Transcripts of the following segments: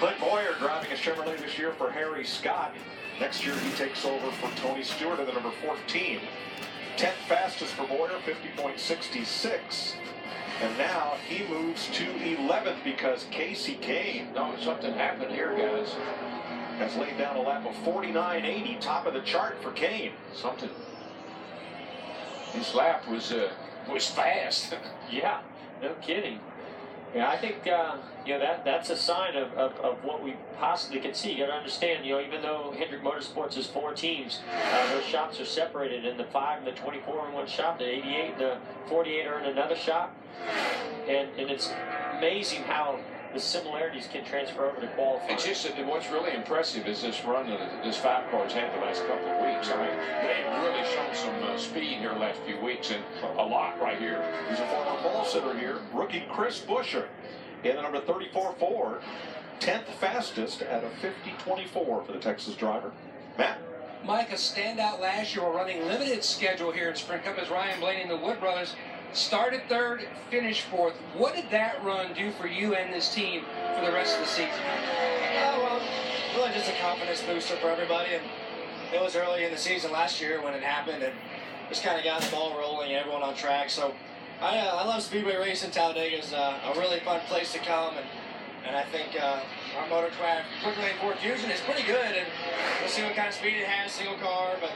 Clint Boyer driving a Chevrolet this year for Harry Scott. Next year he takes over for Tony Stewart in the number 14. 10th fastest for Boyer, 50.66. And now he moves to 11th because Casey Kane. No, something happened here, guys. Has laid down a lap of 49.80, top of the chart for Kane. Something. His lap was fast. Yeah, no kidding. Yeah, I think that's a sign of what we possibly can see. You got to understand, even though Hendrick Motorsports is 4 teams, those shops are separated, and the 5 and the 24 in one shop, the 88 and the 48 are in another shop, and it's amazing how the similarities can transfer over to qualifying. It's just that what's really impressive is this run that this 5 car's had the last couple of weeks. I mean, they've really shown some speed here the last few weeks, and a lot right here. He's a former pole sitter here, rookie Chris Buescher in the number 34 Ford, 10th fastest at a 50.24 for the Texas driver. Matt? Mike, a standout last year. We're running limited schedule here in Sprint Cup as Ryan Blaney and the Wood brothers started 3rd, finished 4th. What did that run do for you and this team for the rest of the season? Well, really just a confidence booster for everybody. And it was early in the season last year when it happened, and just kind of got the ball rolling and everyone on track. So I love speedway racing. Talladega is a really fun place to come, and I think our motorcraft quick lane Ford Fusion is pretty good, and we'll see what kind of speed it has, single car, but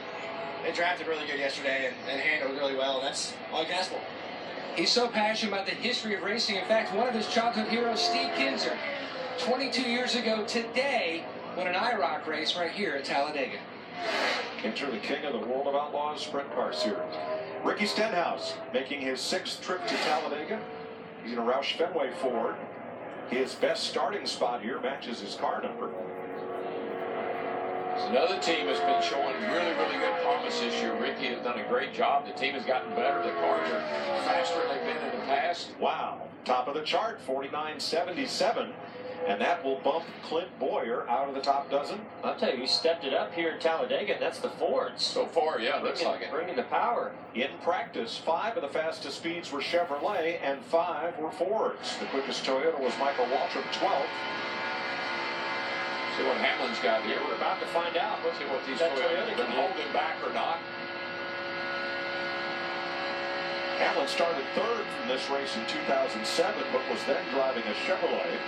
they drafted really good yesterday and handled really well, and that's all you can ask for. He's so passionate about the history of racing. In fact, one of his childhood heroes, Steve Kinzer, 22 years ago today, won an IROC race right here at Talladega. Kinzer, the king of the World of Outlaws Sprint Car Series. Ricky Stenhouse making his 6th trip to Talladega. He's in a Roush Fenway Ford. His best starting spot here matches his car number. It's another team that's been showing really, really good promise this year. Ricky has done a great job. The team has gotten better. The cars are faster than they've been in the past. Wow. Top of the chart, 49.77. And that will bump Clint Boyer out of the top dozen. I'll tell you, he stepped it up here in Talladega, and that's the Fords. So far, yeah, looks like it. Bringing the power. In practice, 5 of the fastest speeds were Chevrolet, and 5 were Fords. The quickest Toyota was Michael Waltrip, 12th. See what Hamlin's got here. We're about to find out. Let's see what these Toyotas can hold him back or not. Hamlin started 3rd from this race in 2007, but was then driving a Chevrolet.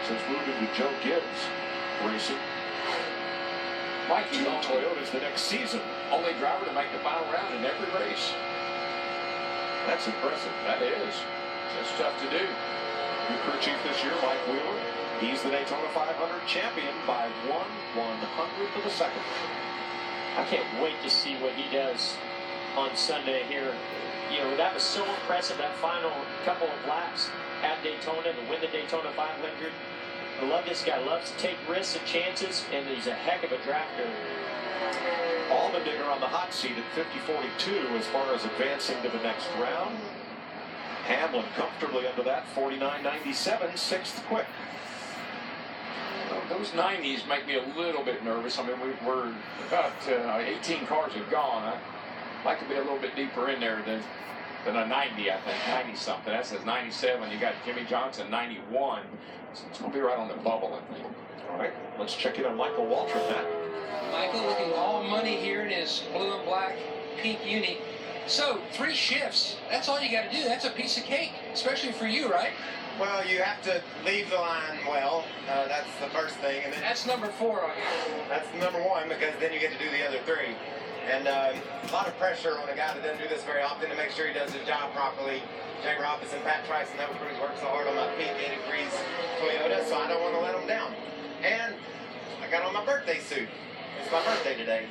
Since moving to Joe Gibbs Racing. Mikey, Toyota's the next season. Only driver to make the final round in every race. That's impressive. That is. That's tough to do. New crew chief this year, Mike Wheeler. He's the Daytona 500 champion by 1/100th of a second. I can't wait to see what he does on Sunday here. That was so impressive, that final couple of laps at Daytona to win the Daytona 500. I love this guy. Loves to take risks and chances, and he's a heck of a drafter. Allmendinger on the hot seat at 50.42 as far as advancing to the next round. Hamlin comfortably under that, 49.97, 6th quick. Those 90s make me a little bit nervous. I mean, we're about 18 cars have gone. I'd like to be a little bit deeper in there than a 90, I think. 90-something. That says 97. You got Jimmy Johnson, 91. It's going to be right on the bubble, I think. All right, let's check in on Michael Waltrip, Matt. Michael looking all money here in his blue and black pink uni. So, 3 shifts. That's all you got to do. That's a piece of cake, especially for you, right? Well, you have to leave the line well. That's the first thing. And then that's number 4 on you. That's number 1, because then you get to do the other 3. And a lot of pressure on a guy that doesn't do this very often to make sure he does his job properly. Jay Robinson, Pat Trice, and those crews work so hard on my pink 80 degrees Toyota, so I don't want to let them down. And I got on my birthday suit. It's my birthday today.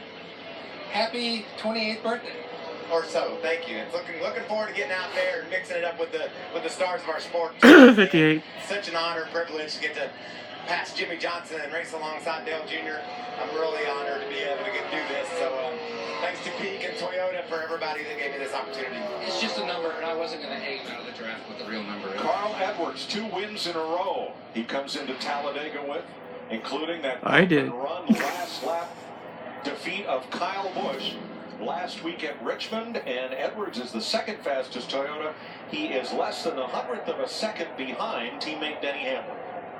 Happy 28th birthday. Or so, thank you. It's looking forward to getting out there and mixing it up with the stars of our sport. 58. Such an honor, privilege to get to pass Jimmy Johnson and race alongside Dale Jr. I'm really honored to be able to do this. So thanks to Peak and Toyota for everybody that gave me this opportunity. It's just a number, and I wasn't going to hate out of the draft with the real number. Carl Edwards, 2 wins in a row. He comes into Talladega with, including that run last lap defeat of Kyle Busch last week at Richmond, and Edwards is the 2nd fastest Toyota. He is less than 100th of a second behind teammate Denny Hamlin.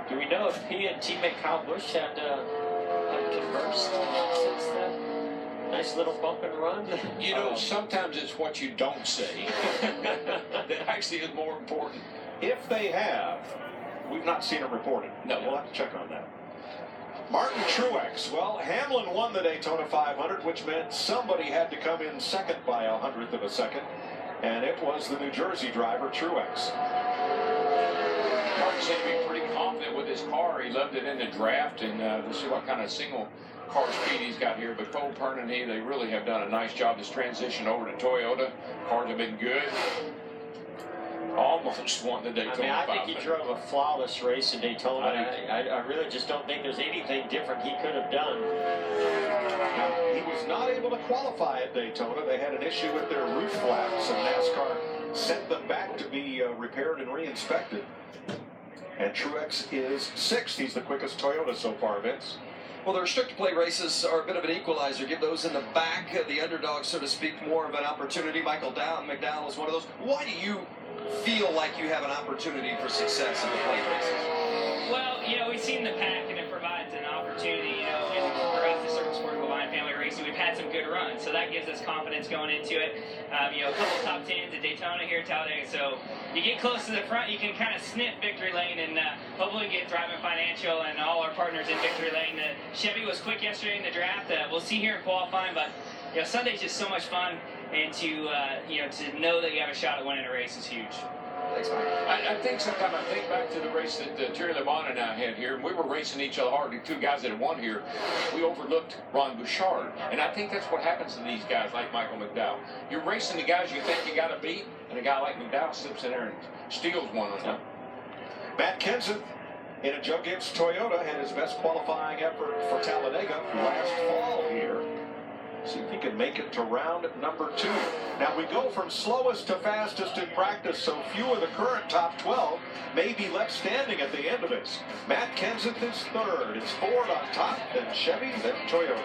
Do we know if he and teammate Kyle Busch had conversed since then? Nice little bump and run. You know, sometimes it's what you don't say that actually is more important. If they have, we've not seen it reported. No. We'll have to check on that. Martin Truex. Well, Hamlin won the Daytona 500, which meant somebody had to come in second by 100th of a second, and it was the New Jersey driver, Truex. Martin seemed to be pretty confident with his car. He loved it in the draft, and we'll see what kind of single car speed he's got here. But Cole Pern and they really have done a nice job. This transition over to Toyota. Cars have been good. Almost won the Daytona 500. I think he drove a flawless race in Daytona. I really just don't think there's anything different he could have done. Now, he was not able to qualify at Daytona. They had an issue with their roof flaps, and NASCAR sent them back to be repaired and re-inspected. And Truex is 6th. He's the quickest Toyota so far, Vince. Well, the restricted play races are a bit of an equalizer. Give those in the back, the underdogs, so to speak, more of an opportunity. Michael McDowell is one of those. Why do you feel like you have an opportunity for success in the play races? Well, you know, we've seen the pack, and it provides an opportunity, you know, and for us, the Circle Sport Line Family Racing, we've had some good runs, so that gives us confidence going into it. You know, a couple top 10s at Daytona here at Talladega, so you get close to the front, you can kind of sniff victory lane, and hopefully get Driving Financial and all our partners in victory lane. The Chevy was quick yesterday in the draft. We'll see here in qualifying, but you know, Sunday's just so much fun, and to you know, to know that you have a shot at winning a race is huge. Thanks, Mike. I think sometimes I think back to the race that Terry LeBon and I had here, and we were racing each other hard. The two guys that had won here, we overlooked Ron Bouchard, and I think that's what happens to these guys like Michael McDowell. You're racing the guys you think you got to beat, and a guy like McDowell slips in there and steals one on them. Matt Kenseth, in a Joe Gibbs Toyota, had his best qualifying effort for Talladega last fall here. See if he can make it to round number 2. Now we go from slowest to fastest in practice, so few of the current top 12 may be left standing at the end of it. Matt Kenseth is 3rd. It's Ford on top, then Chevy, then Toyota.